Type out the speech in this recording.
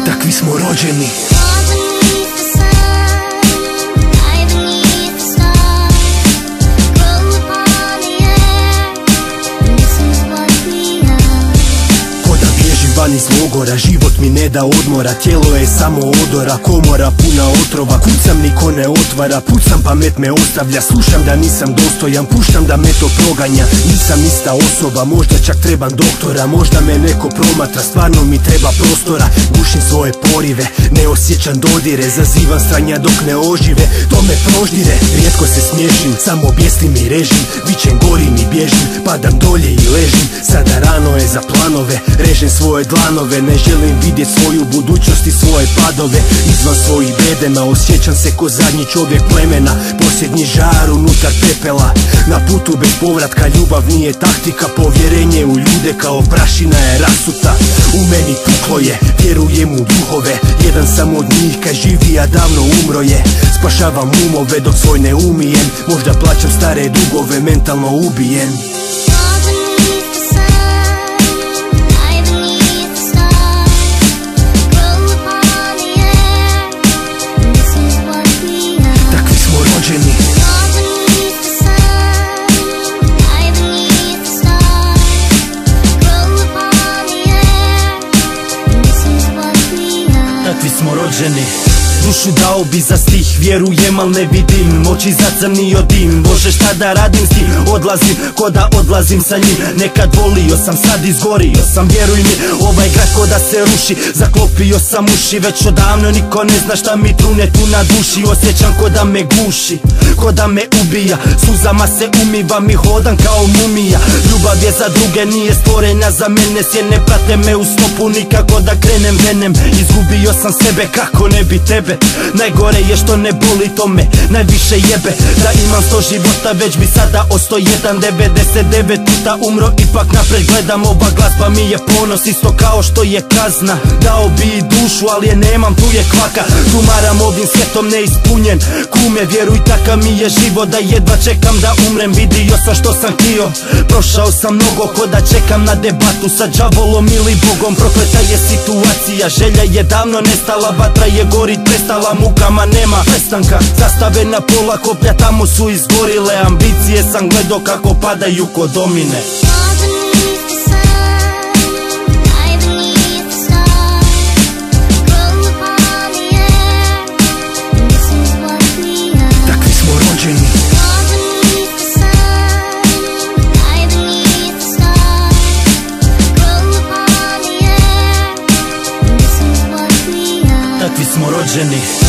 Takvi smo rođeni. Van iz logora, život mi ne da odmora, tijelo je samo odora, komora puna otrova, kucam niko ne otvara, pucam pamet me ostavlja, slušam da nisam dostojan, puštam da me to proganja, nisam ista osoba, možda čak trebam doktora, možda me neko promatra, stvarno mi treba prostora, gušim svoje porive, ne osjećam dodire, zazivam stranja dok ne ožive, to me proždire, rijetko se smiješim, samo bjestim i režim, vičem gorim i bježim, padam dolje i ležim, sada rano je za planove, režem svoje dlanove, ne želim vidjet svoju budućnost i svoje padove, izvan svojih bedema, osjećam se ko zadnji čovjek plemena, posljednji žar unutar pepela, na putu bez povratka, ljubav nije taktika, povjerenje u ljude kao prašina je rasuta, u meni puklo je, vjerujem u duhove, jedan sam od njih kaj živi, a davno umro je, spašavam umove dok svoj ne umijem, možda plaćam stare dugove, mentalno ubijen. Takvi smo rođeni. Dušu dao bi za stih, vjerujem al ne vidim, oči zacrnio dim, Bože šta da radim s tim, odlazim ko da odlazim sa njim, nekad volio sam, sad izgorio sam, vjeruj mi, ovaj grad ko da se ruši, zaklopio sam uši, već odavno niko ne zna šta mi trune tu na duši, osjećam ko da me guši, ko da me ubija, suzama se umivam i hodam kao mumija, ljubav je za druge, nije stvorena za mene, sjene prate me u stopu, nikako da krenem venem, izgubio sam sebe, kako ne bi tebe. Najgore je što ne boli, to me najviše jebe, da imam 100 života, već bi sada ostao 1,99 puta umro, ipak napred gledam, ova glazba mi je ponos, isto kao što je kazna, dao bi i dušu, ali je nemam, tu je kvaka, tumaram ovim svijetom neispunjen, kume vjeruj takav mi je život, da jedva čekam da umrem, vidio sam što sam htio, prošao sam mnogo, ko da čekam na debatu sa đavolom ili Bogom, prokleta je situacija, želja je davno nestala, vatra je gorit prestala, mukama nema prestanka, zastave na pola koplja tamo su izgorile, ambicije sam gledao kako padaju ko domine. Takvi smo rođeni. Takvi smo rođeni.